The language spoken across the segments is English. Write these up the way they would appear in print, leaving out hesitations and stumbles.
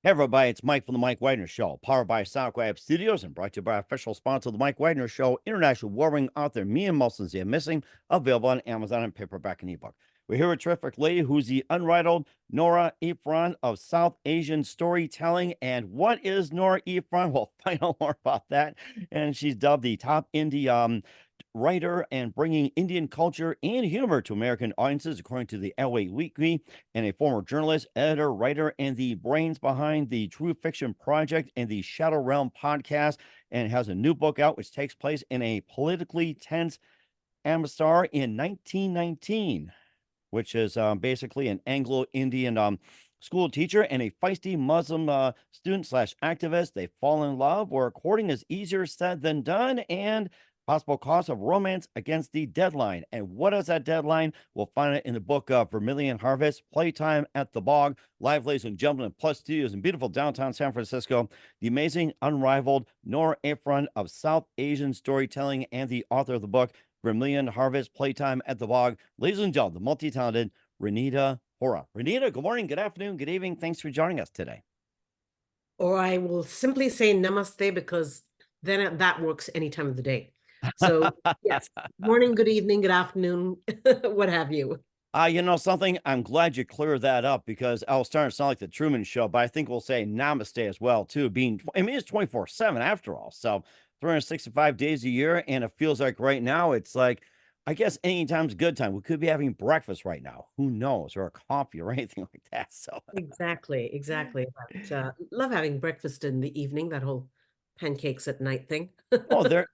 Hey, everybody, it's Mike from The Mike Wagner Show, powered by SoundCloud Studios and brought to you by official sponsor of The Mike Wagner Show, international warring author Mia Mulson's The Missing, available on Amazon and paperback and ebook. We're here with a terrific lady who's the unrivaled Nora Ephron of South Asian storytelling. And what is Nora Ephron? We'll find out more about that. And she's dubbed the top indie writer and bringing Indian culture and humor to American audiences, according to the LA Weekly, and a former journalist, editor, writer, and the brains behind the True Fiction Project and the Shadow Realm podcast, and has a new book out which takes place in a politically tense Amritsar in 1919, which is basically an Anglo-Indian school teacher and a feisty Muslim student slash activist. They fall in love, where courting is easier said than done, and possible cause of romance against the deadline. And what is that deadline? We'll find it in the book of Vermilion Harvest, Playtime at the Bog. Live, ladies and gentlemen, in Plus Studios in beautiful downtown San Francisco, the amazing, unrivaled Nora Ephron of South Asian storytelling and the author of the book Vermilion Harvest, Playtime at the Bog. Ladies and gentlemen, the multi-talented Reenita Hora. Reenita, good morning, good afternoon, good evening. Thanks for joining us today. Or I will simply say namaste, because then that works any time of the day. So yes, morning, good evening, good afternoon, what have you. You know something? I'm glad you cleared that up, because I was starting to sound like the Truman Show, but I think we'll say namaste as well, too. I mean, it's 24/7 after all. So 365 days a year. And it feels like right now, it's like, I guess anytime's a good time. We could be having breakfast right now. Who knows? Or a coffee or anything like that. So, Exactly. But love having breakfast in the evening, that whole pancakes at night thing. there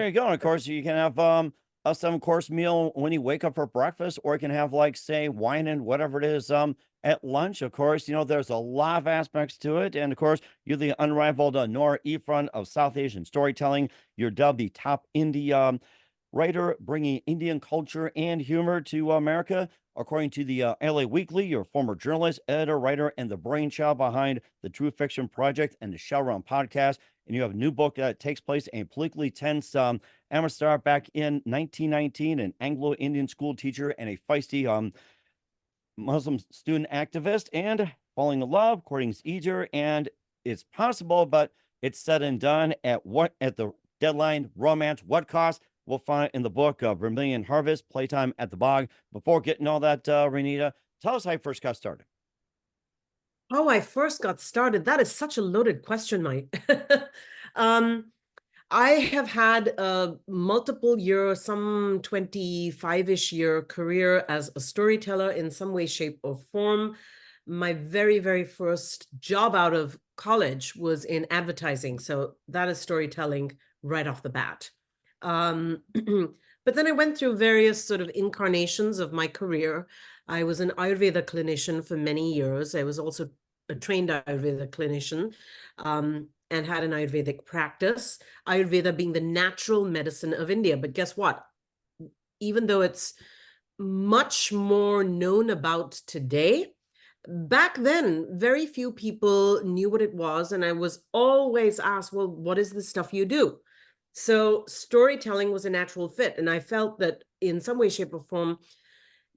you go. And of course, you can have a 7-course meal when you wake up for breakfast, or you can have, like, say, wine and whatever it is at lunch. Of course, there's a lot of aspects to it. And of course, you're the unrivaled Nora Ephron of South Asian storytelling. You're dubbed the top indie writer, bringing Indian culture and humor to America. According to the LA Weekly, you're a former journalist, editor, writer, and the brainchild behind the True Fiction Project and the Shadow Realm podcast. And you have a new book that takes place in a politically tense Amritsar back in 1919, an Anglo-Indian school teacher and a feisty Muslim student activist, and falling in love, courting is easier, and it's possible, but it's said and done. At the deadline, romance, what cost? We'll find it in the book of Vermilion Harvest, Playtime at the Bog. Before getting all that, Reenita, tell us how you first got started. How I first got started, that is such a loaded question, Mike. um, I have had a multiple year, some 25-ish year career as a storyteller in some way, shape, or form. My very, very first job out of college was in advertising. So that is storytelling right off the bat. But then I went through various sort of incarnations of my career. I was an Ayurveda clinician for many years. I was also a trained Ayurveda clinician, and had an Ayurvedic practice, Ayurveda being the natural medicine of India. But guess what? Even though it's much more known about today, back then, very few people knew what it was. And I was always asked, well, what is the stuff you do? So storytelling was a natural fit. And I felt that in some way, shape, or form,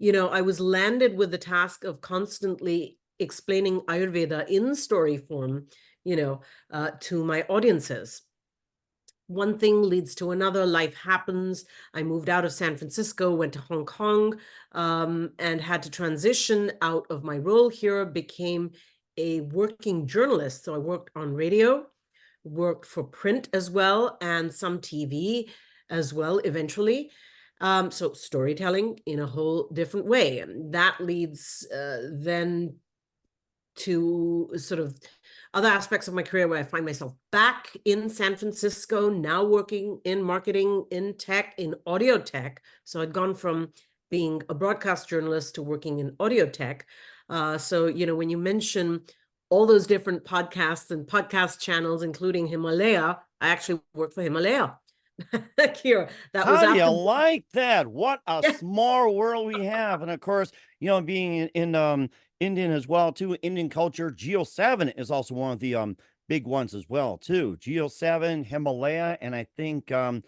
I was landed with the task of constantly explaining Ayurveda in story form, to my audiences. One thing leads to another, life happens. I moved out of San Francisco, went to Hong Kong, and had to transition out of my role here, became a working journalist. So I worked on radio, worked for print as well, and some TV as well eventually. So storytelling in a whole different way. And that leads then to sort of other aspects of my career where I find myself back in San Francisco, now working in marketing, in tech, in audio tech. So I'd gone from being a broadcast journalist to working in audio tech. So, when you mention all those different podcasts and podcast channels, including Himalaya, I actually worked for Himalaya. Here, that was How do you after. like that? What a small world we have. And of course, being in Indian as well, too, Indian culture, Geo 7 is also one of the big ones as well, too. Geo 7, Himalaya, and I think there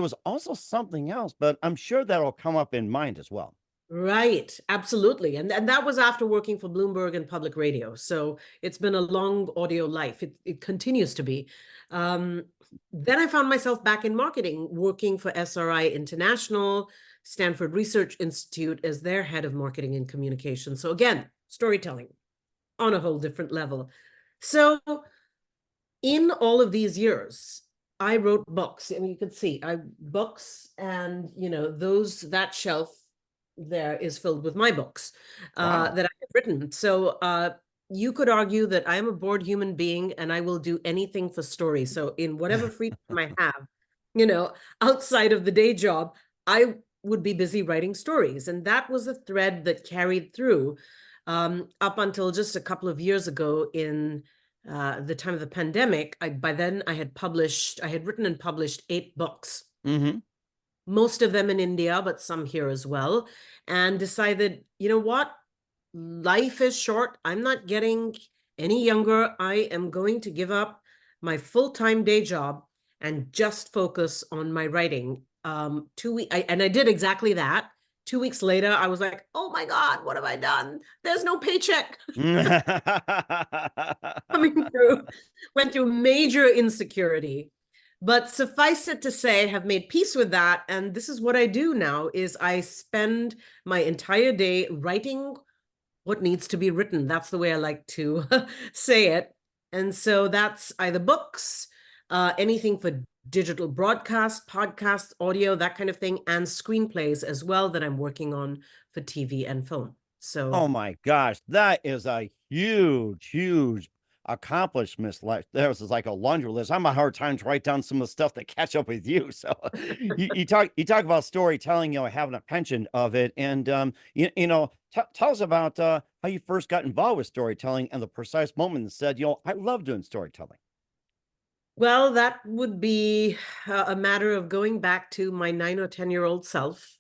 was also something else, but I'm sure that'll come up in mind as well. Right, absolutely. And that was after working for Bloomberg and public radio. So it's been a long audio life. It continues to be. Um, then I found myself back in marketing, working for SRI International, Stanford Research Institute as their head of marketing and communication. So again, storytelling on a whole different level. So in all of these years, I wrote books. I mean, you can see I books, and that shelf there is filled with my books Wow. that I have written. So you could argue that I am a bored human being and I will do anything for stories. So in whatever free time I have, you know, outside of the day job, I would be busy writing stories. And that was a thread that carried through up until just a couple of years ago in the time of the pandemic. By then I had written and published 8 books, Mm-hmm. most of them in India, but some here as well, and decided, you know what? Life is short. I'm not getting any younger. I am going to give up my full-time day job and just focus on my writing. 2 weeks, and I did exactly that. 2 weeks later, I was like, oh my God, what have I done? There's no paycheck coming through. Went through major insecurity. But suffice it to say, have made peace with that. And this is what I do now is I spend my entire day writing what needs to be written. That's the way I like to say it. And so that's either books, anything for digital broadcast, podcast, audio, that kind of thing, and screenplays as well that I'm working on for TV and film. So Oh my gosh, that is a huge, huge accomplishment. Like there's is like a laundry list. I'm a hard time to write down some of the stuff that catch up with you. So you talk about storytelling, having a penchant of it, and tell us about how you first got involved with storytelling and the precise moment that said, I love doing storytelling. well, that would be a matter of going back to my 9 or 10-year-old self.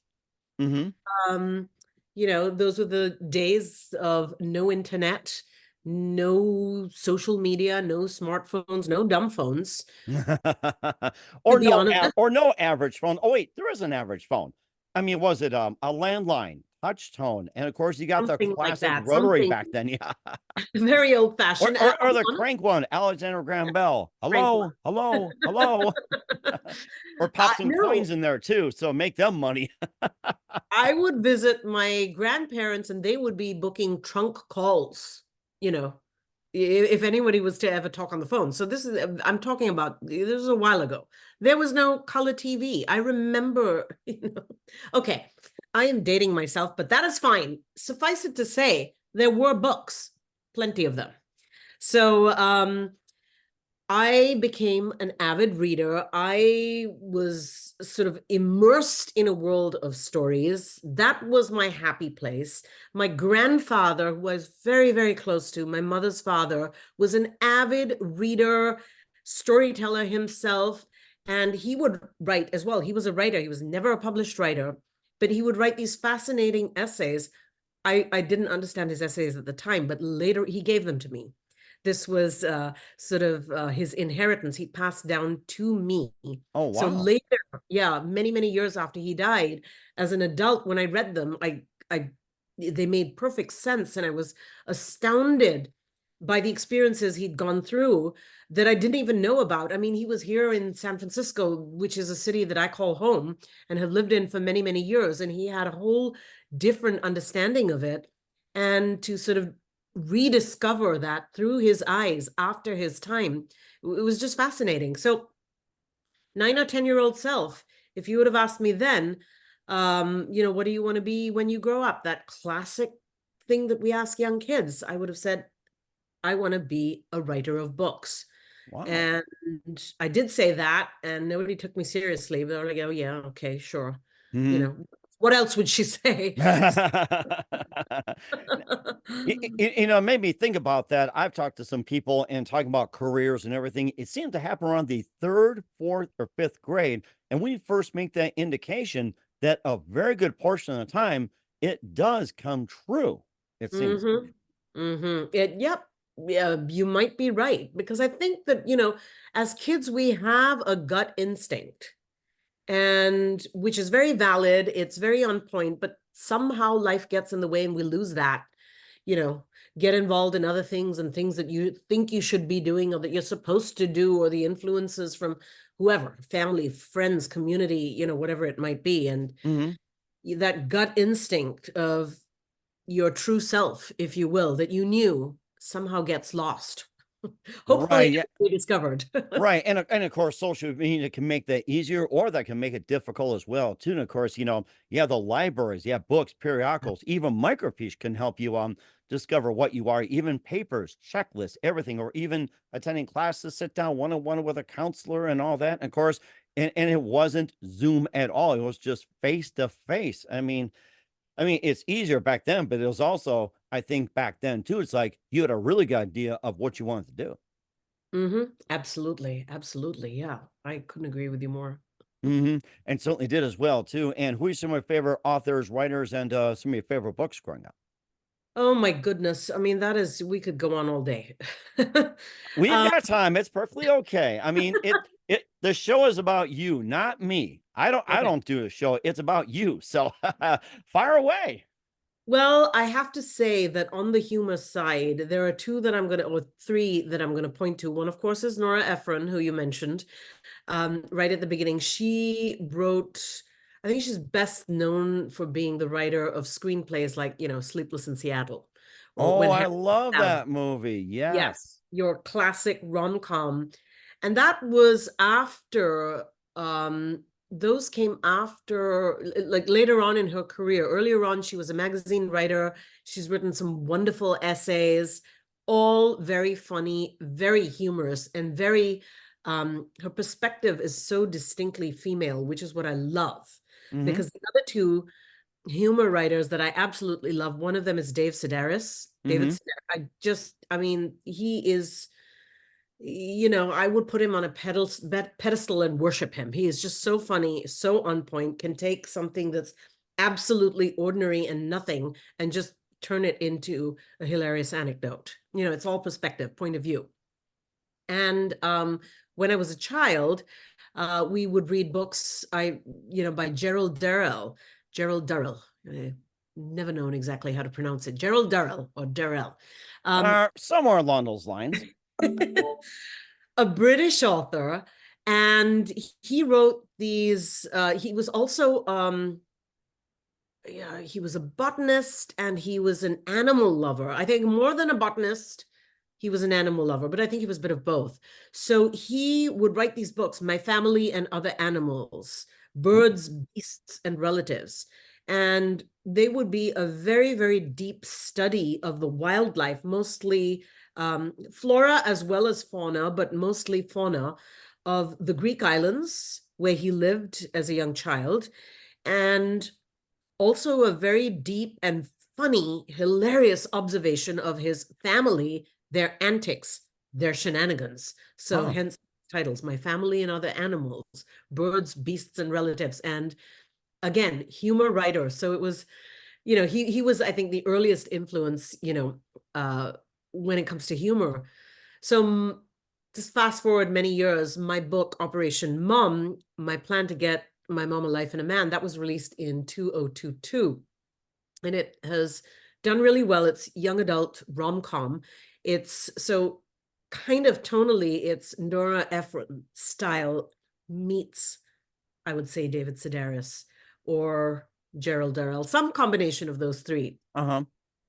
Mm-hmm. Um, those were the days of no internet, no social media, no smartphones, no dumb phones, to Or be no, honest. or no average phone. Oh wait, there is an average phone. I mean, was it a landline, touch tone, and of course you got the Something like classic that, rotary something back then, yeah, very old or fashioned. or the crank one, Alexander Graham Bell. Frank Hello, hello, hello, or pop some no, coins in there too, so make them money. I would visit my grandparents and they would be booking trunk calls, you know, if anybody was to ever talk on the phone. So I'm talking about, this was a while ago. There was no color TV. I remember, okay, I am dating myself, but that is fine. Suffice it to say, there were books, plenty of them. So I became an avid reader. I was sort of immersed in a world of stories. That was my happy place. My grandfather, who I was very, very close to, my mother's father, was an avid reader, storyteller himself, and he would write as well. He was a writer. He was never a published writer, but he would write these fascinating essays. I didn't understand his essays at the time, but later he gave them to me. This was sort of his inheritance. He passed down to me. Oh So wow. later, yeah, many, many years after he died, as an adult, when I read them, they made perfect sense. And I was astounded by the experiences he'd gone through that I didn't even know about. I mean, he was here in San Francisco, which is a city that I call home and have lived in for many, many years. And he had a whole different understanding of it. And to sort of rediscover that through his eyes after his time, it was just fascinating. So 9 or 10-year-old self, if you would have asked me then, what do you want to be when you grow up? That classic thing that we ask young kids, I would have said, I want to be a writer of books. Wow. And I did say that, and nobody took me seriously. They were like, oh, yeah, okay, sure. Mhm. What else would she say? It made me think about that. I've talked to some people and talking about careers and everything. It seemed to happen around the third, fourth, or fifth grade. And we first make that indication that a very good portion of the time it does come true, it seems to me. Mm-hmm. Mm-hmm. Yep. Yeah, you might be right. Because I think that, as kids, we have a gut instinct, and which is very valid. It's very on point. But somehow life gets in the way and we lose that, you know, get involved in other things and things that you think you should be doing or that you're supposed to do, or the influences from whoever, family, friends, community, you know, whatever it might be. And Hmm. that gut instinct of your true self, if you will, that you knew, somehow gets lost. Right. Hopefully Yeah. rediscovered. Right. And of course, social media can make that easier, or that can make it difficult as well, too. And of course, yeah, the libraries, yeah, books, periodicals, even microfiche can help you discover what you are, even papers, checklists, everything, or even attending classes, sit down one-on-one with a counselor and all that. And of course, and it wasn't Zoom at all. It was just face to face. I mean, it's easier back then, but it was also, I think back then too, it's like you had a really good idea of what you wanted to do. Absolutely. Absolutely. Yeah. I couldn't agree with you more. And certainly did as well too. And who are some of your favorite authors, writers, and some of your favorite books growing up? Oh my goodness. I mean, that is, we could go on all day. We've um, got time. It's perfectly okay. I mean, the show is about you, not me. I okay. don't do a show. It's about you. So fire away. Well, I have to say that on the humor side, there are two that I'm going to, or three that I'm going to point to. One, of course, is Nora Ephron, who you mentioned right at the beginning. She wrote, I think she's best known for being the writer of screenplays like, you know, Sleepless in Seattle, or Oh, When I Harry love Met Sally. that movie. Yes. Yes, your classic rom-com. And that was after, those came after, like later on in her career. Earlier on, she was a magazine writer. She's written some wonderful essays, all very funny, very humorous, and very, her perspective is so distinctly female, which is what I love. Hmm. Because the other two humor writers that I absolutely love, one of them is Dave Sedaris. David Hmm. Sedaris, I mean, he is, you know, I would put him on a pedestal and worship him. He is just so funny, so on point, can take something that's absolutely ordinary and nothing and just turn it into a hilarious anecdote. You know, it's all perspective, point of view. And when I was a child, we would read books, by Gerald Durrell. Never known exactly how to pronounce it. Gerald Durrell or Durrell. Um, Somewhere along those lines. a British author, and he wrote these. He was also, yeah, he was a botanist and he was an animal lover. I think more than a botanist, he was an animal lover, but I think he was a bit of both. So he would write these books, My Family and Other Animals, Birds, Beasts, and Relatives. And they would be a very, very deep study of the wildlife, mostly flora as well as fauna, but mostly fauna of the Greek islands where he lived as a young child. And also a very deep and funny, hilarious observation of his family, their antics, their shenanigans. So Huh. hence titles, My Family and Other Animals, Birds, Beasts, and Relatives. And again, humor writer. So it was, he was, I think, the earliest influence, when it comes to humor. So just fast forward many years, my book, Operation Mom, my plan to get my mom a life and a man, that was released in 2022. And it has done really well. It's young adult rom-com. It's so kind of tonally, it's Nora Ephron style meets, I would say, David Sedaris or Gerald Durrell, some combination of those three. Uh-huh.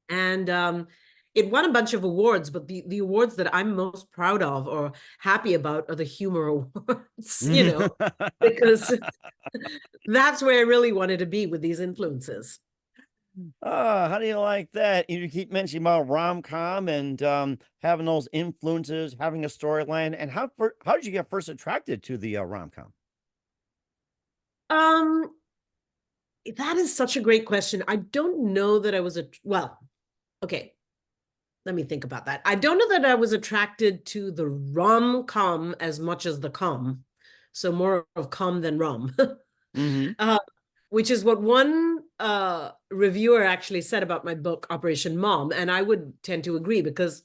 And it won a bunch of awards, but the awards that I'm most proud of or happy about are the humor awards, because that's where I really wanted to be with these influences. How do you like that? You keep mentioning about rom-com and having those influences, having a storyline, and how did you get first attracted to the rom-com? Um, that is such a great question. I don't know that I was well, okay, let me think about that. I don't know that I was attracted to the rom-com as much as the com. So more of com than rom. Hmm. Which is what one reviewer actually said about my book, Operation Mom. And I would tend to agree because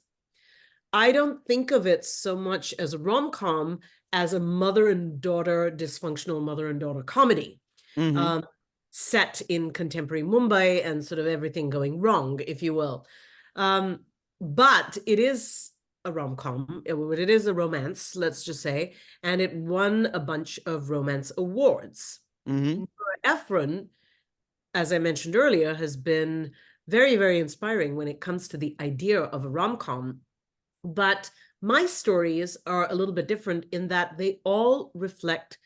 I don't think of it so much as a rom-com as a mother and daughter, dysfunctional mother and daughter comedy. Hmm. Um, set in contemporary Mumbai and sort of everything going wrong, if you will. But it is a rom-com. It is a romance, let's just say, and it won a bunch of romance awards. Mm-hmm. Nora Ephron, as I mentioned earlier, has been very, very inspiring when it comes to the idea of a rom-com. But my stories are a little bit different in that they all reflect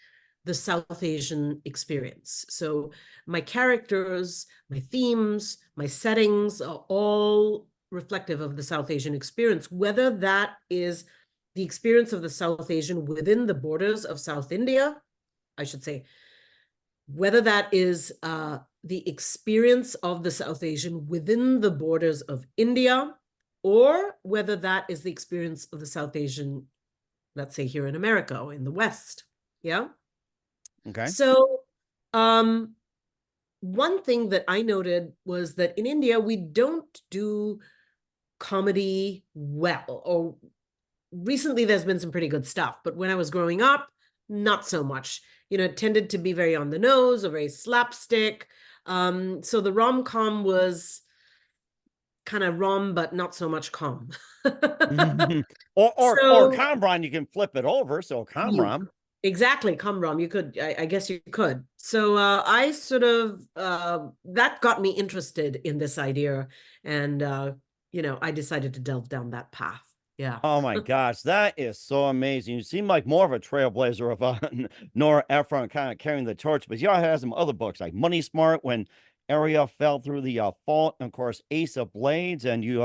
the South Asian experience. So my characters, my themes, my settings are all reflective of the South Asian experience, whether that is the experience of the South Asian within the borders of South India, I should say, whether that is the experience of the South Asian within the borders of India, or whether that is the experience of the South Asian, let's say here in America or in the West. Yeah. Okay. So one thing that I noted was that in India, we don't do comedy well, or recently there's been some pretty good stuff, but when I was growing up, not so much. It tended to be very on the nose or very slapstick. So the rom-com was kind of rom, but not so much com. Or So Comron, you can flip it over. So you Comron. exactly, com-rom, you could, I guess you could. So I sort of that got me interested in this idea, and I decided to delve down that path. Yeah. Oh my gosh, that is so amazing. You seem like more of a trailblazer of Nora Ephron kind of carrying the torch, but you all have some other books like Money Smart, When Area Fell Through the Fault, and of course Ace of Blades, and you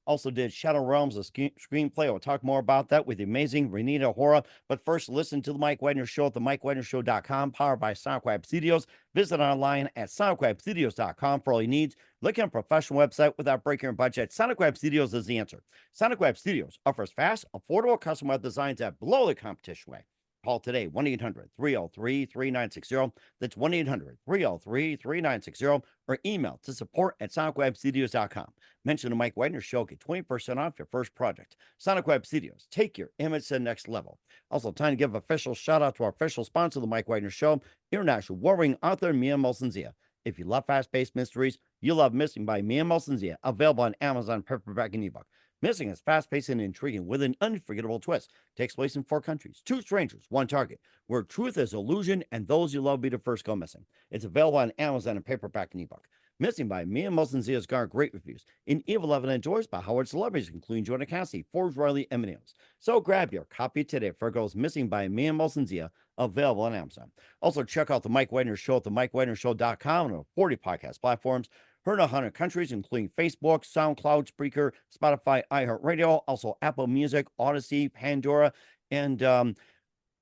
also did Shadow Realms, a screenplay. We'll talk more about that with the amazing Reenita Hora. But first, listen to the Mike Wagner Show at the MikeWagnerShow.com, powered by SonicWeb Studios. Visit online at SonicWebStudios.com for all your needs. Look at a professional website without breaking your budget. SonicWeb Studios is the answer. SonicWeb Studios offers fast, affordable custom web designs that blow the competition away. Call today, 1-800-303-3960. That's 1-800-303-3960, or email to support@sonicwebstudios.com. Mention the Mike Wagner Show, get 20% off your first project. Sonic Web Studios, take your image to the next level. Also, time to give an official shout out to our official sponsor of the Mike Wagner Show, international warring author Mia Molson-Zia. If you love fast-paced mysteries, you'll love Missing by Mia Molson-Zia, available on Amazon, paperback, and ebook. Missing is fast-paced and intriguing with an unforgettable twist. Takes place in 4 countries, 2 strangers, 1 target, where truth is illusion and those you love be the first go missing. It's available on Amazon and paperback and ebook. Missing by Mia Molson-Zia has garnered great reviews. In Evil Evan endorsed by Howard celebrities, including Jordan Cassie, Forbes, Riley, and Millennials. So grab your copy today for Girls Missing by Mia Molson-Zia, available on Amazon. Also, check out the Mike Wagner Show at the MikeWagnerShow.com and 40 podcast platforms. Heard in 100 countries, including Facebook, SoundCloud, Spreaker, Spotify, iHeartRadio, also Apple Music, Odyssey, Pandora, and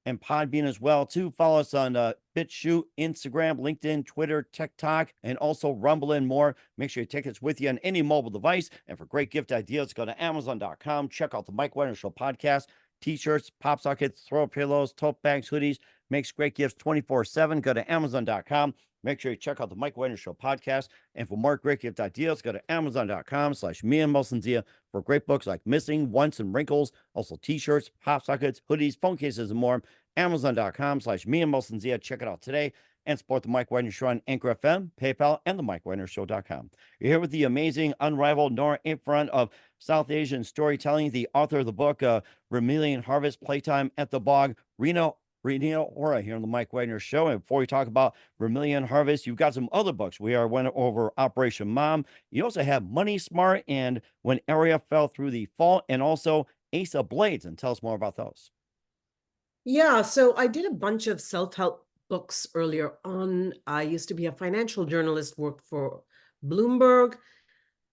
Podbean as well, too. Follow us on BitChute, Instagram, LinkedIn, Twitter, TikTok, and also Rumble and more. Make sure you take us with you on any mobile device. And for great gift ideas, go to Amazon.com. Check out the Mike Wagner Show podcast. T-shirts, pop sockets, throw pillows, tote bags, hoodies. Makes great gifts 24/7. Go to Amazon.com. Make sure you check out the Mike Wagner Show podcast. And for more great gift ideas, go to Amazon.com/Mia Molson-Zia for great books like Missing, Once, and Wrinkles. Also T-shirts, pop sockets, hoodies, phone cases, and more. Amazon.com/Mia Molson-Zia. Check it out today. And support the Mike Wagner Show on Anchor FM, PayPal, and the MikeWagnerShow.com. You're here with the amazing, unrivaled Nora Ephron of South Asian storytelling, the author of the book, Vermilion Harvest, Playtime at the Bog, Reenita Hora here on the Mike Wagner Show. And before we talk about Vermilion Harvest, you've got some other books. We went over Operation Mom. You also have Money Smart and When Area Fell Through the Fault, and also Ace of Blades. And tell us more about those. Yeah, so I did a bunch of self-help books earlier on. I used to be a financial journalist, worked for Bloomberg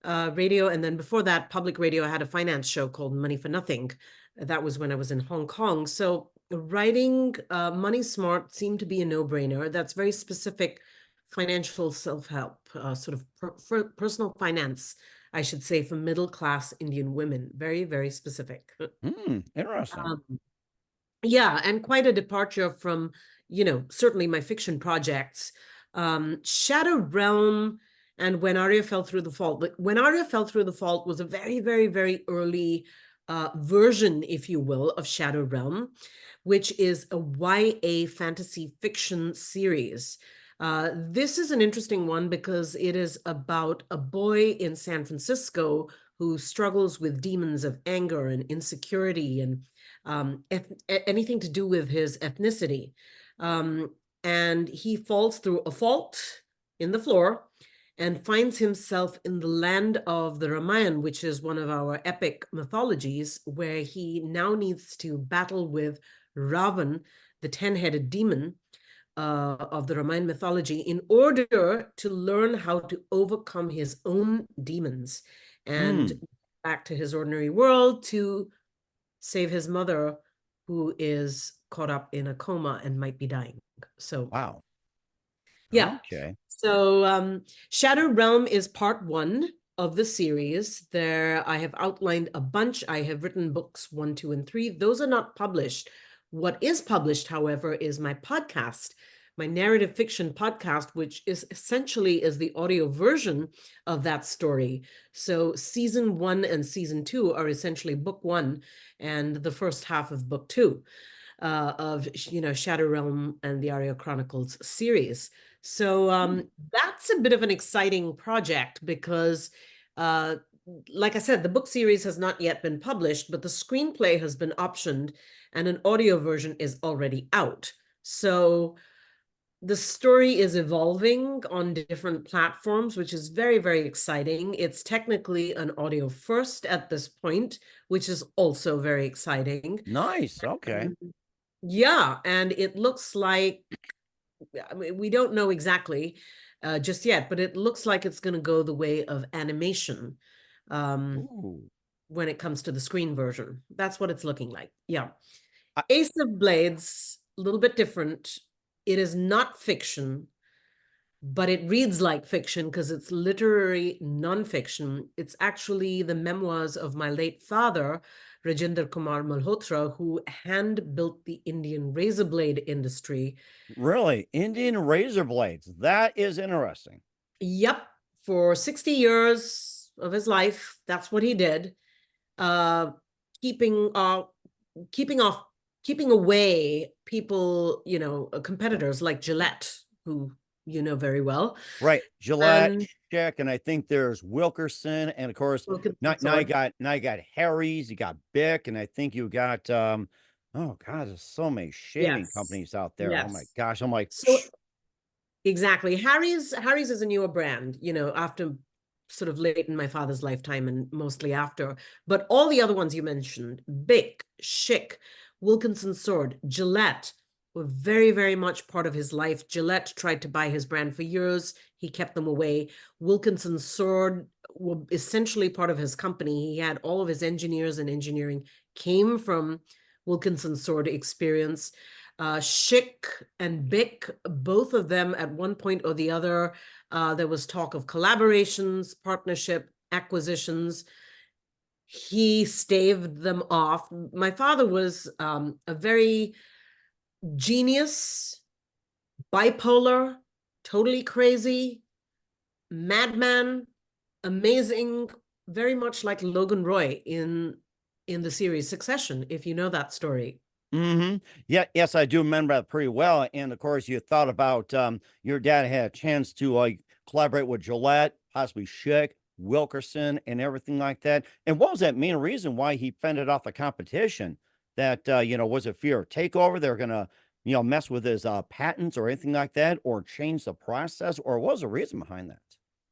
Radio, and then before that, public radio. I had a finance show called Money for Nothing. That was when I was in Hong Kong. So writing Money Smart seemed to be a no-brainer. That's very specific financial self-help, sort of personal finance, I should say, for middle-class Indian women. Very, very specific. Interesting. Yeah, and quite a departure from, certainly my fiction projects. Shadow Realm and When Arya Fell Through the Fault. But When Arya Fell Through the Fault was a very, very, very early version, if you will, of Shadow Realm, which is a YA fantasy fiction series. This is an interesting one because it is about a boy in San Francisco who struggles with demons of anger and insecurity and anything to do with his ethnicity. Um, and he falls through a fault in the floor and finds himself in the land of the Ramayana, which is one of our epic mythologies, where he now needs to battle with Ravan, the 10-headed demon of the Ramayana mythology, in order to learn how to overcome his own demons and back to his ordinary world to save his mother, who is caught up in a coma and might be dying. So, Wow. yeah. Okay. So, Shadow Realm is part 1 of the series. There, I have outlined a bunch. I have written books 1, 2, and 3. Those are not published. What is published, however, is my podcast, my narrative fiction podcast, which is essentially is the audio version of that story. So season 1 and season 2 are essentially book 1 and the first half of book 2 of Shadow Realm and the Arya Chronicles series. So that's a bit of an exciting project because like I said, the book series has not yet been published, but the screenplay has been optioned and an audio version is already out. So the story is evolving on different platforms, which is very, very exciting. It's technically an audio first at this point, which is also very exciting. Nice. Okay. Yeah, and it looks like, I mean, we don't know exactly just yet, but it looks like it's going to go the way of animation Ooh. when it comes to the screen version. That's what it's looking like. Yeah. I, Ace of Blades, a little bit different. It is not fiction, but it reads like fiction because it's literary nonfiction. It's actually the memoirs of my late father, Rajinder Kumar Malhotra, who hand built the Indian razor blade industry. really? Indian razor blades. That is interesting. Yep, for 60 years of his life, that's what he did. Uh, keeping keeping off, keeping away people, competitors like Gillette, who you know very well. Right. Gillette, And Schick, and I think there's Wilkerson, and of course, Wilkinson now you Sword. got Harry's, you got Bic, and I think you got oh god, there's so many shaving Yes. companies out there. Oh my Yes. gosh. I'm like, So exactly. Harry's is a newer brand, after sort of late in my father's lifetime and mostly after. But all the other ones you mentioned, Bic, Schick, Wilkinson Sword, Gillette, were very, very much part of his life. Gillette tried to buy his brand for years. He kept them away. Wilkinson Sword were essentially part of his company. He had all of his engineers and engineering came from Wilkinson Sword experience. Schick and Bic, both of them at one point or the other, there was talk of collaborations, partnership, acquisitions. He staved them off. My father was a very genius, bipolar, totally crazy, madman, amazing, very much like Logan Roy in the series Succession, if you know that story. Yeah, yes, I do remember that pretty well. And of course, you thought about your dad had a chance to collaborate with Gillette, possibly Schick, Wilkerson, and everything like that. And what was that main reason why he fended off the competition? That was it fear of takeover? They're gonna mess with his patents or anything like that, or change the process, or what was the reason behind that?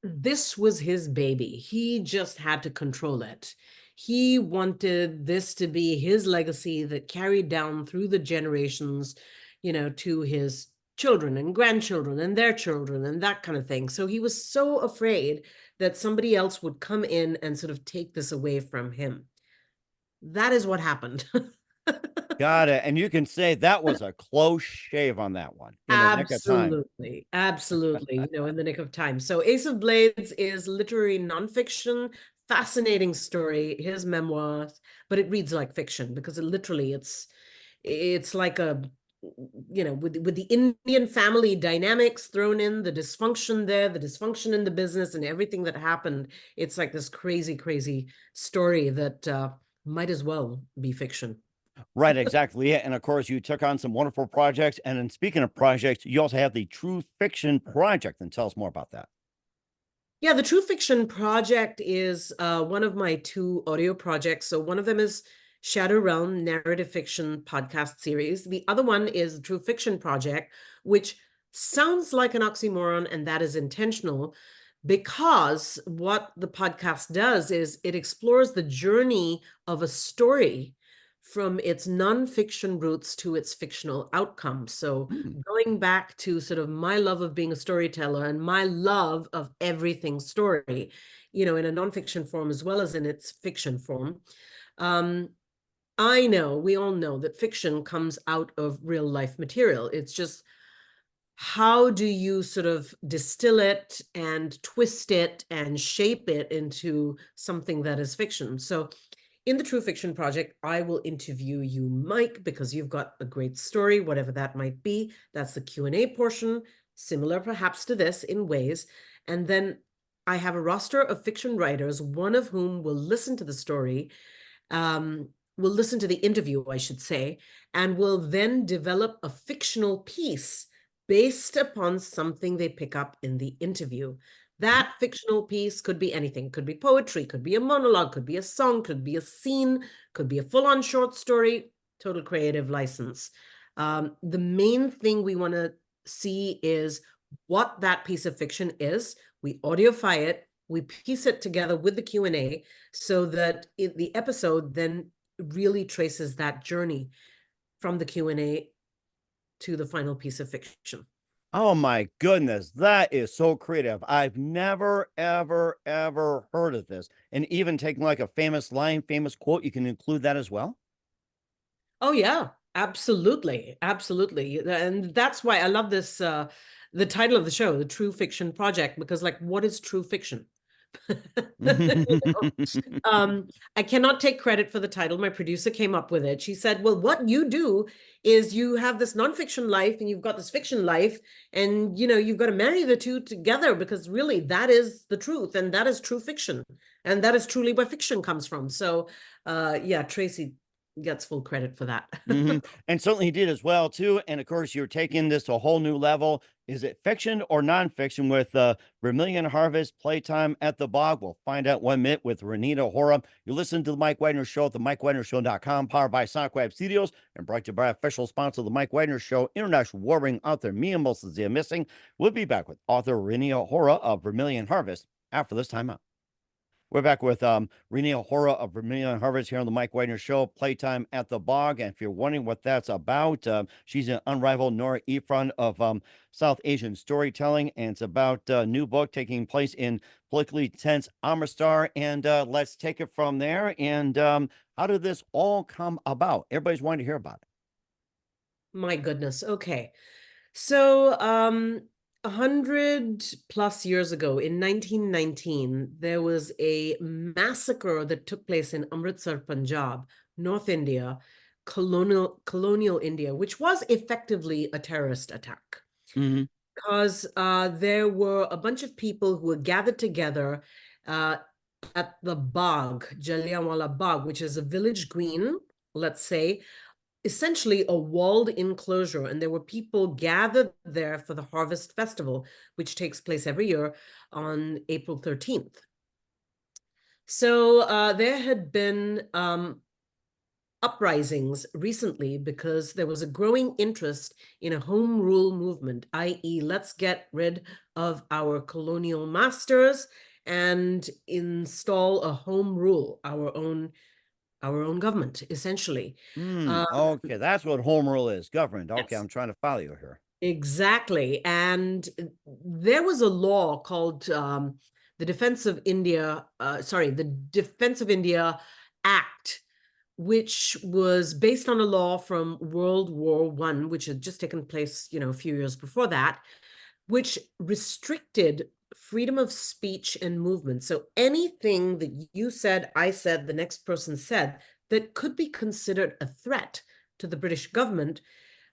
This was his baby. He just had to control it. He wanted this to be his legacy that carried down through the generations, to his children and grandchildren and their children and that kind of thing. So he was so afraid that somebody else would come in and sort of take this away from him. That is what happened. Got it. And you can say that was a close shave on that one in the nick of time. Absolutely. Absolutely. In the nick of time. So Ace of Blades is literary nonfiction, fascinating story, his memoirs, but it reads like fiction because it's like a with the Indian family dynamics thrown in, the dysfunction there, the dysfunction in the business and everything that happened. It's like this crazy, crazy story that might as well be fiction. Right, exactly. Yeah. And of course, you took on some wonderful projects. And then speaking of projects, you also have the True Fiction Project. And tell us more about that. Yeah, the True Fiction Project is one of my two audio projects. So one of them is Shadow Realm Narrative Fiction Podcast Series. The other one is the True Fiction Project, which sounds like an oxymoron, and that is intentional because what the podcast does is it explores the journey of a story from its nonfiction roots to its fictional outcome. So Hmm. going back to sort of my love of being a storyteller and my love of everything story, you know, in a nonfiction form as well as in its fiction form. Um, I know, we all know that fiction comes out of real life material. It's just how do you sort of distill it and twist it and shape it into something that is fiction? So in the True Fiction Project, I will interview you, Mike, because you've got a great story, whatever that might be. That's the Q&A portion, similar perhaps to this in ways. And then I have a roster of fiction writers, one of whom will listen to the story, will listen to the interview, I should say, and will then develop a fictional piece based upon something they pick up in the interview. That fictional piece could be anything, could be poetry, could be a monologue, could be a song, could be a scene, could be a full-on short story, total creative license. The main thing we want to see is what that piece of fiction is. We audioify it, we piece it together with the Q&A so that the episode then really traces that journey from the Q&A to the final piece of fiction. Oh my goodness, that is so creative. I've never, ever, ever heard of this. And even taking like a famous line, famous quote, you can include that as well. Oh yeah, absolutely. Absolutely. And that's why I love this the title of the show, The True Fiction Project, because like what is true fiction? You know? I cannot take credit for the title. My producer came up with it. She said, well, what you do is you have this nonfiction life and you've got this fiction life, and you know, you've got to marry the two together because really that is the truth, and that is true fiction. And that is truly where fiction comes from. So yeah, Tracy gets full credit for that. And certainly he did as well too. And of course, you're taking this to a whole new level. Is it fiction or nonfiction with Vermilion Harvest Playtime at the Bog? We'll find out 1 minute with Reenita Hora. You listen to the Mike Wagner Show at the MikeWagnerShow.com, powered by Sonic Studios, and brought to you by official sponsor of the Mike Wagner Show, international warring author Mia Molson Missing. We'll be back with author Reenita Hora of Vermilion Harvest after this time out. We're back with Reenita Hora of Vermilion Harvest here on the Mike Wagner Show, Playtime at the Bog. And if you're wondering what that's about, she's an unrivaled Nora Ephron of South Asian storytelling. And it's about a new book taking place in politically tense Amritsar. And let's take it from there. And how did this all come about? Everybody's wanting to hear about it. My goodness. Okay. So, 100+ years ago, in 1919, there was a massacre that took place in Amritsar, Punjab, North India, colonial India, which was effectively a terrorist attack. Hmm. Because there were a bunch of people who were gathered together uh, at the Bagh, Jallianwala Bagh, which is a village green, let's say, essentially a walled enclosure, and there were people gathered there for the Harvest Festival, which takes place every year on April 13th. So there had been uprisings recently because there was a growing interest in a home rule movement, i.e., let's get rid of our colonial masters and install a home rule, our own government, essentially. Okay, that's what home rule is, government. Okay, Yes. I'm trying to follow you here. Exactly. And there was a law called the Defense of India, the Defense of India Act, which was based on a law from World War I, which had just taken place, you know, a few years before that, which restricted freedom of speech and movement. So anything that you said, I said, the next person said, that could be considered a threat to the British government,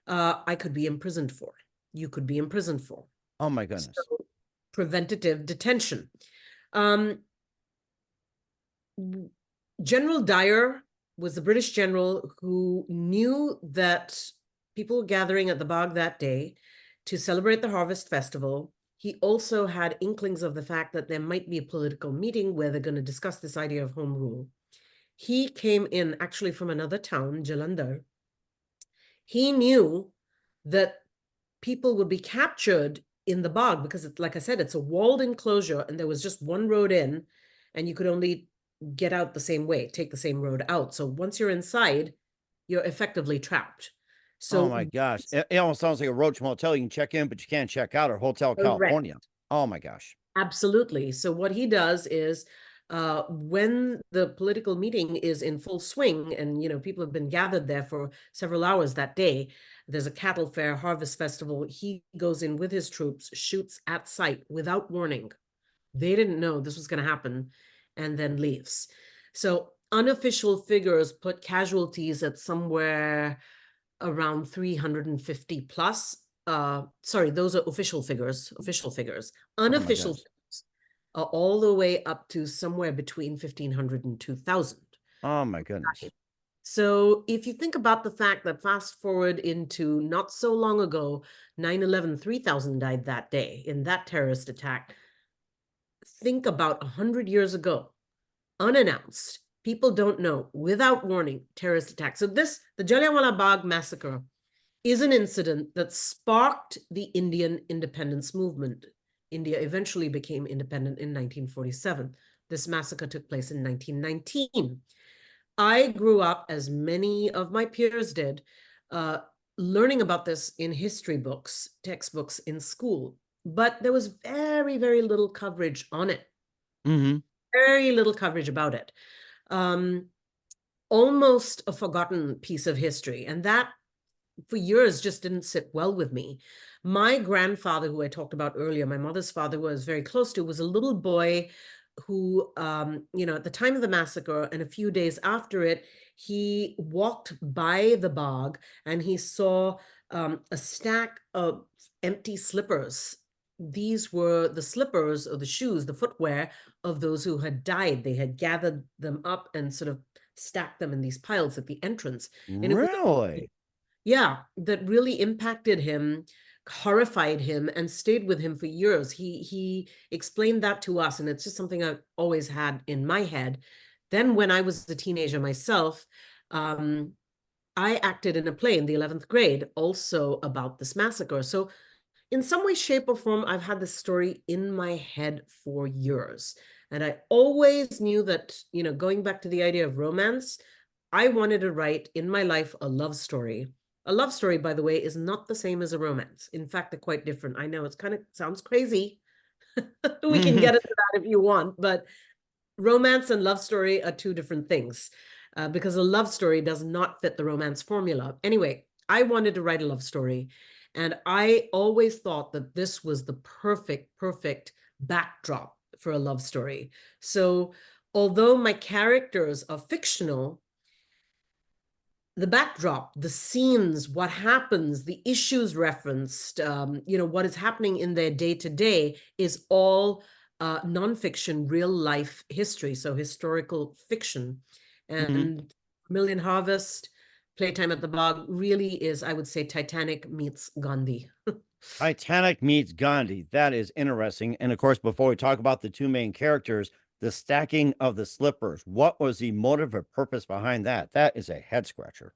I could be imprisoned for. You could be imprisoned for. Oh my goodness. So, preventative detention. Um, General Dyer was the British general who knew that people were gathering at the bog that day to celebrate the harvest festival. He also had inklings of the fact that there might be a political meeting where they're going to discuss this idea of home rule. He came in actually from another town, Jalandhar. He knew that people would be captured in the bog because, it's, like I said, it's a walled enclosure and there was just one road in and you could only get out the same way, take the same road out. So once you're inside, you're effectively trapped. Oh So my gosh. It almost sounds like a Roach Motel. You can check in, but you can't check out, or Hotel correct. California. Oh my gosh. Absolutely. So what he does is when the political meeting is in full swing and people have been gathered there for several hours that day, there's a cattle fair, harvest festival, he goes in with his troops, shoots at sight without warning. They didn't know this was going to happen, and then leaves. So unofficial figures put casualties at somewhere around 350 plus. Sorry, those are official figures. Oh my Unofficial gosh. figures are all the way up to somewhere between 1,500 and 2,000. Oh my goodness. So if you think about the fact that fast forward into not so long ago, 9/11, 3,000 died that day in that terrorist attack. Think about 100 years ago, unannounced, people don't know, without warning, terrorist attack. So the Jallianwala Bagh massacre is an incident that sparked the Indian independence movement. India eventually became independent in 1947. This massacre took place in 1919. I grew up, as many of my peers did, learning about this in history books, textbooks in school, but there was very, very little coverage on it. Mm-hmm. Very little coverage about it. Almost a forgotten piece of history. And that for years just didn't sit well with me. My grandfather, who I talked about earlier, my mother's father, who I was very close to, was a little boy who, at the time of the massacre and a few days after it, he walked by the bog and he saw a stack of empty slippers. These were the slippers or the shoes, the footwear of those who had died. They had gathered them up and sort of stacked them in these piles at the entrance. And it was, Really? yeah, that really impacted him, horrified him, and stayed with him for years. He explained that to us, and it's just something I've always had in my head. Then when I was a teenager myself, I acted in a play in the 11th grade also about this massacre. So in some way, shape, or form, I've had this story in my head for years. And I always knew that, going back to the idea of romance, I wanted to write in my life a love story. A love story, by the way, is not the same as a romance. In fact, they're quite different. I know it's kind of sounds crazy. We can Mm-hmm. get into that if you want, but romance and love story are two different things because a love story does not fit the romance formula. Anyway, I wanted to write a love story, and I always thought that this was the perfect backdrop for a love story. So although my characters are fictional, the backdrop, the scenes, what happens, the issues referenced, what is happening in their day to day is all nonfiction, real life history, so historical fiction. Mm-hmm. And Million Harvest, Playtime at the Bog really is, I would say, Titanic meets Gandhi. Titanic meets Gandhi. That is interesting. And of course, before we talk about the two main characters, the stacking of the slippers, what was the motive or purpose behind that? That is a head scratcher.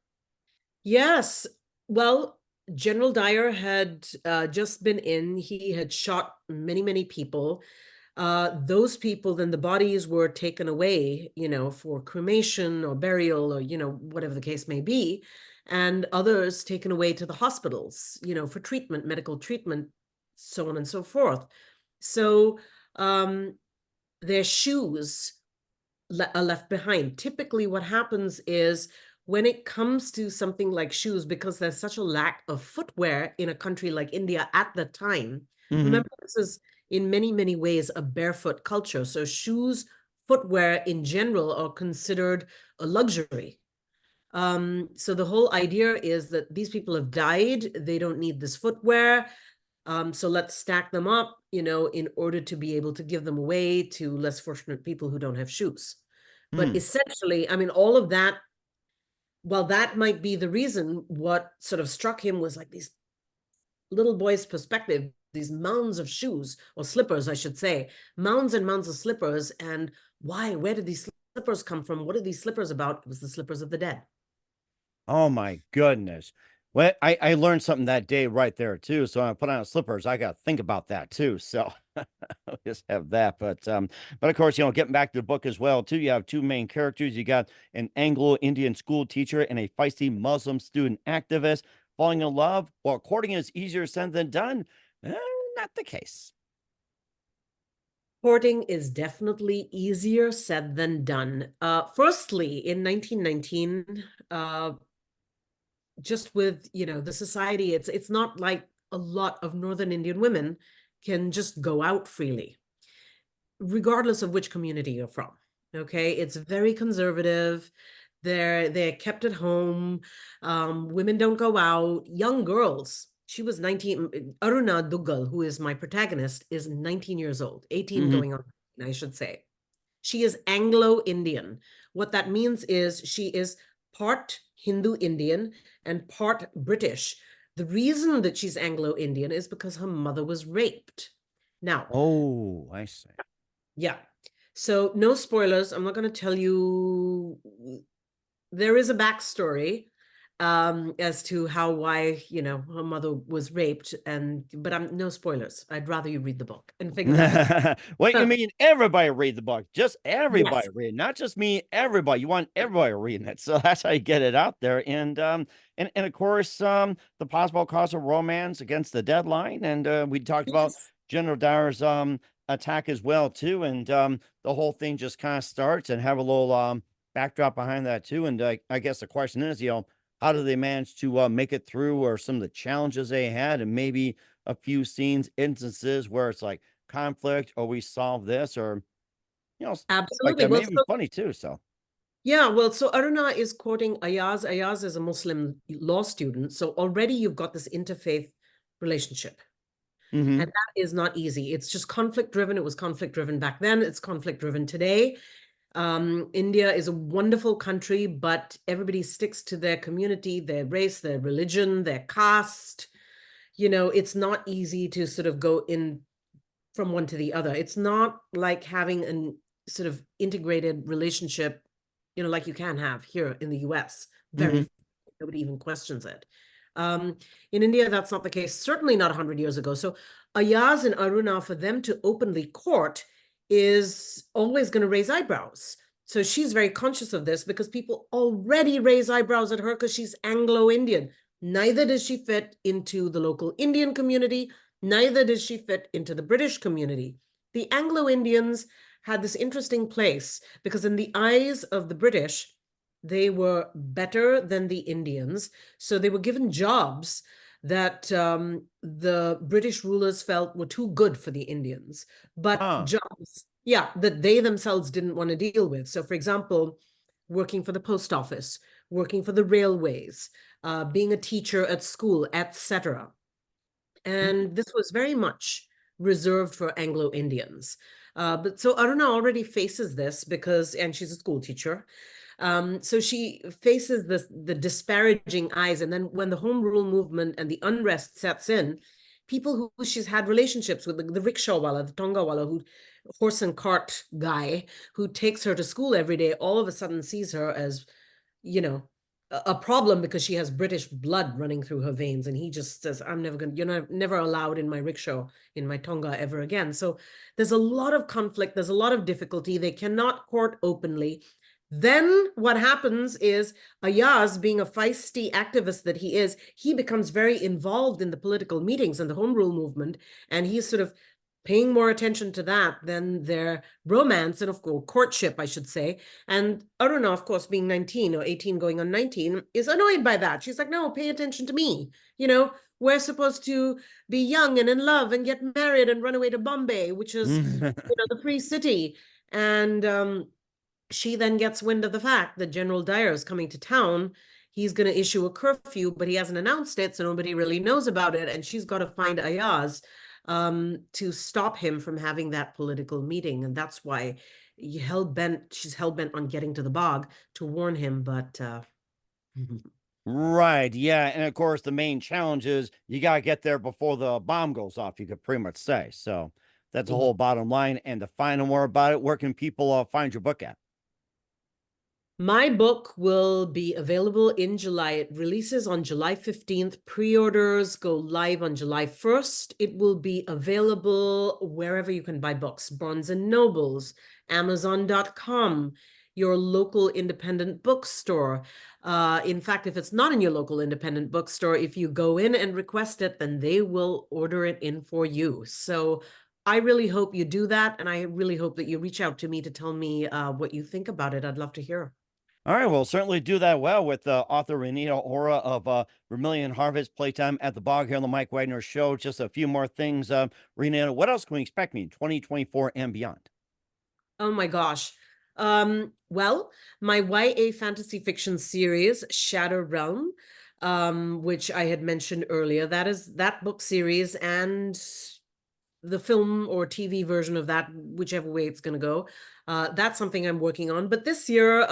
Yes. Well, General Dyer had just been in. He had shot many, many people. Those people, then the bodies were taken away, for cremation or burial or, whatever the case may be. And others taken away to the hospitals, for treatment, medical treatment, so on and so forth. So their shoes are left behind. Typically, what happens is when it comes to something like shoes, because there's such a lack of footwear in a country like India at the time, Mm-hmm. remember, this is in many, many ways a barefoot culture. So shoes, footwear in general are considered a luxury. So the whole idea is that these people have died, they don't need this footwear. So let's stack them up, in order to be able to give them away to less fortunate people who don't have shoes. But Mm. essentially, I mean, all of that well, that might be the reason. What sort of struck him was like these little boy's perspective, these mounds of shoes or slippers, I should say, mounds and mounds of slippers. And why? Where did these slippers come from? What are these slippers about? It was the slippers of the dead. Oh my goodness. Well, I learned something that day right there too. So when I put on slippers, I got to think about that too. So I'll just have that. But of course, getting back to the book as well too, you have two main characters. You got an Anglo-Indian school teacher and a feisty Muslim student activist falling in love. Well, courting is easier said than done. Eh, Not the case. Courting is definitely easier said than done. Firstly, in 1919, just with, the society, it's not like a lot of Northern Indian women can just go out freely, regardless of which community you're from. Okay, it's very conservative. They're kept at home. Women don't go out. Young girls. She was 19. Aruna Duggal, who is my protagonist, is 19 years old, 18 Hmm. going on, I should say. She is Anglo-Indian. What that means is she is part Hindu Indian and part British. The reason that she's Anglo-Indian is because her mother was raped. Now, Oh, I see. yeah. So no spoilers. I'm not going to tell you. There is a backstory as to why her mother was raped, but I'm no spoilers. I'd rather you read the book and figure that out. What you mean? Everybody read the book. Just everybody Yes. read, not just me. Everybody. You want everybody reading it. So that's how you get it out there. And of course, the possible cause of romance against the deadline. And we talked about Yes. General Dyer's attack as well too. And the whole thing just kind of starts and have a little backdrop behind that too. And I guess the question is, how do they manage to make it through, or some of the challenges they had, and maybe a few scenes, instances where it's like conflict, or we solve this, or stuff like Absolutely. that. Well, Maybe so funny too. So, yeah, well, so Aruna is quoting Ayaz. Ayaz is a Muslim law student. So already you've got this interfaith relationship. hmm. And that is not easy. It's just conflict driven. It was conflict driven back then. It's conflict driven today. India is a wonderful country, but everybody sticks to their community, their race, their religion, their caste. It's not easy to sort of go in from one to the other. It's not like having an sort of integrated relationship, like you can have here in the US. Hmm. Nobody even questions it. Um, in India, that's not the case, certainly not 100 years ago. So Ayaz and Aruna, for them to openly court is always going to raise eyebrows. So she's very conscious of this because people already raise eyebrows at her because she's Anglo-Indian. Neither does she fit into the local Indian community. Neither does she fit into the British community. The Anglo-Indians had this interesting place because in the eyes of the British, they were better than the Indians. So they were given jobs that the British rulers felt were too good for the Indians, but Huh. jobs, yeah, that they themselves didn't want to deal with. So, for example, working for the post office, working for the railways, being a teacher at school, etc. And this was very much reserved for Anglo-Indians. But so Aruna already faces this and she's a school teacher. So she faces the disparaging eyes. And then when the home rule movement and the unrest sets in, people who she's had relationships with, the rickshawwala, the tongawala, who horse and cart guy who takes her to school every day, all of a sudden sees her as, you know, a problem because she has British blood running through her veins. And he just says, I'm never going to, you're never allowed in my rickshaw, in my Tonga ever again. So there's a lot of conflict. There's a lot of difficulty. They cannot court openly. Then what happens is Ayaz, being a feisty activist that he is, he becomes very involved in the political meetings and the Home Rule movement. And he's sort of paying more attention to that than their romance and, of course, courtship, I should say. And Aruna, of course, being 19 or 18 going on 19, is annoyed by that. She's like, no, pay attention to me. We're supposed to be young and in love and get married and run away to Bombay, which is, the free city. And she then gets wind of the fact that General Dyer is coming to town. He's going to issue a curfew, but he hasn't announced it, so nobody really knows about it. And she's got to find Ayaz to stop him from having that political meeting. And that's why she's hell bent on getting to the bog to warn him. But Right. Yeah. And of course, the main challenge is you got to get there before the bomb goes off, you could pretty much say. So that's the whole bottom line. And to find out more about it, where can people find your book at? My book will be available in July. It releases on July 15th. Pre-orders go live on July 1st. It will be available wherever you can buy books, Barnes and Nobles, Amazon.com, your local independent bookstore. In fact, if it's not in your local independent bookstore, if you go in and request it, then they will order it in for you. So I really hope you do that. And I really hope that you reach out to me to tell me what you think about it. I'd love to hear. All right, well, certainly do that well with author Reenita Hora of Vermilion Harvest, Playtime at the Bog here on the Mike Wagner Show. Just a few more things. Reenita, what else can we expect in 2024 and beyond? Oh my gosh. Well, my YA fantasy fiction series, Shadow Realm, which I had mentioned earlier, that book series and the film or TV version of that, whichever way it's going to go. That's something I'm working on. But this year,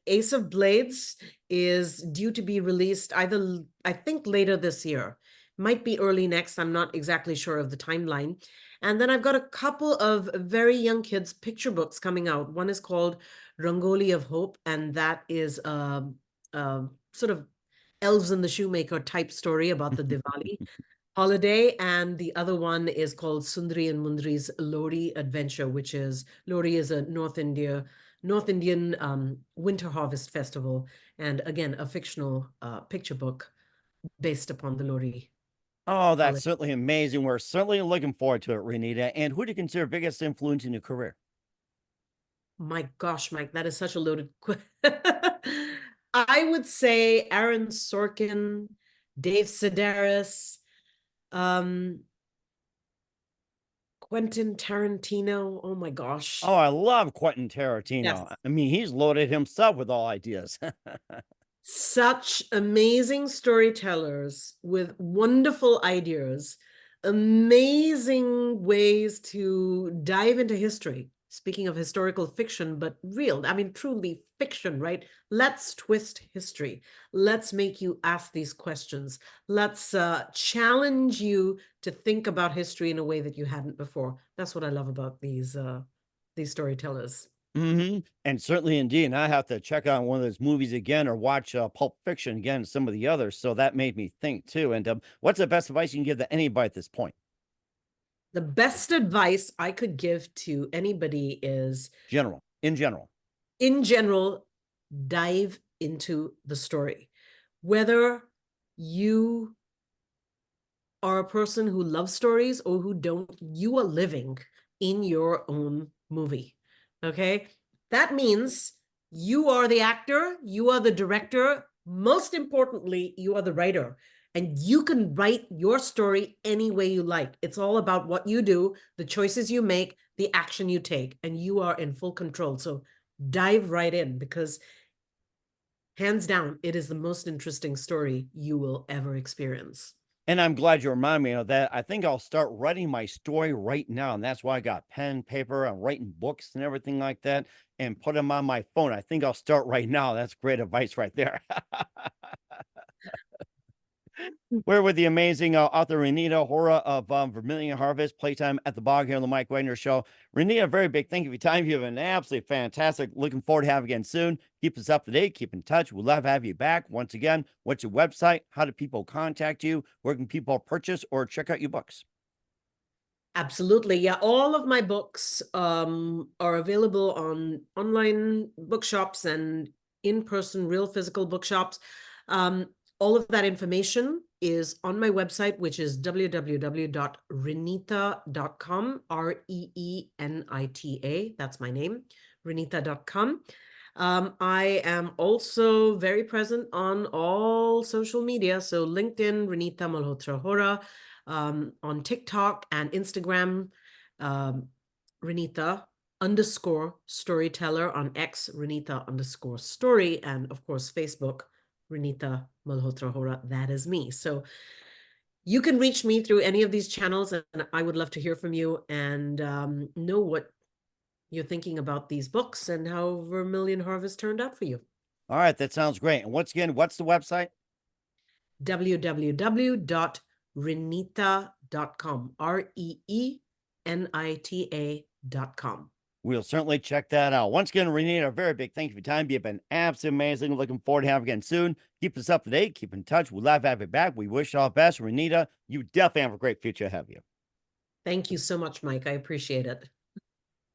Ace of Blades is due to be released either, I think, later this year. Might be early next. I'm not exactly sure of the timeline. And then I've got a couple of very young kids' picture books coming out. One is called Rangoli of Hope, and that is a sort of Elves and the Shoemaker type story about the Diwali holiday, and the other one is called Sundari and Mundri's Lori Adventure, which is Lori is a North Indian winter harvest festival, and again a fictional picture book based upon the Lori Oh, that's holiday. certainly amazing. We're certainly looking forward to it, Renita. And who do you consider biggest influence in your career? My gosh, Mike, that is such a loaded question. I would say Aaron Sorkin, Dave Sedaris, um, Quentin Tarantino. Oh my gosh. Oh, I love Quentin Yes. Tarantino. I mean, he's loaded himself with all ideas. Such amazing storytellers with wonderful ideas, amazing ways to dive into history. Speaking of historical fiction, but real, I mean, truly fiction, right? Let's twist history. Let's make you ask these questions. Let's challenge you to think about history in a way that you hadn't before. That's what I love about these storytellers. And certainly indeed. And I have to check out one of those movies again or watch Pulp Fiction again, and some of the others. So that made me think too. And what's the best advice you can give to anybody at this point? The best advice I could give to anybody is, In general. in general, dive into the story. Whether you are a person who loves stories or who don't, you are living in your own movie. Okay? That means you are the actor, you are the director, most importantly, you are the writer. And you can write your story any way you like. It's all about what you do, the choices you make, the action you take, and you are in full control. So dive right in, because hands down, it is the most interesting story you will ever experience. And I'm glad you remind me of that. I think I'll start writing my story right now. And that's why I got pen, paper, I'm writing books and everything like that and put them on my phone. I think I'll start right now. That's great advice right there. We're with the amazing author Reenita Hora of Vermilion Harvest, Playtime at the Bog here on the Mike Wagner Show. Reenita, very big thank you for your time. You've been absolutely fantastic. Looking forward to having you again soon. Keep us up to date. Keep in touch. We'd love to have you back. Once again, what's your website? How do people contact you? Where can people purchase or check out your books? Absolutely. Yeah, all of my books are available on online bookshops and in-person real physical bookshops. All of that information is on my website, which is www.reenita.com, Reenita. That's my name, reenita.com. I am also very present on all social media. So LinkedIn, Reenita Malhotra Hora, on TikTok and Instagram, Reenita _ storyteller, on X, Reenita _ story, and of course, Facebook, Reenita Malhotra Hora. That is me. So you can reach me through any of these channels, and I would love to hear from you and know what you're thinking about these books and how Vermilion Harvest turned out for you. All right, that sounds great. And once again, what's the website? www.reenita.com. REENITA.com. We'll certainly check that out. Once again, Reenita, a very big thank you for your time. You've been absolutely amazing. Looking forward to having you again soon. Keep us up to date. Keep in touch. We love having you back. We wish you all the best. Reenita, you definitely have a great future ahead of you. Thank you so much, Mike. I appreciate it.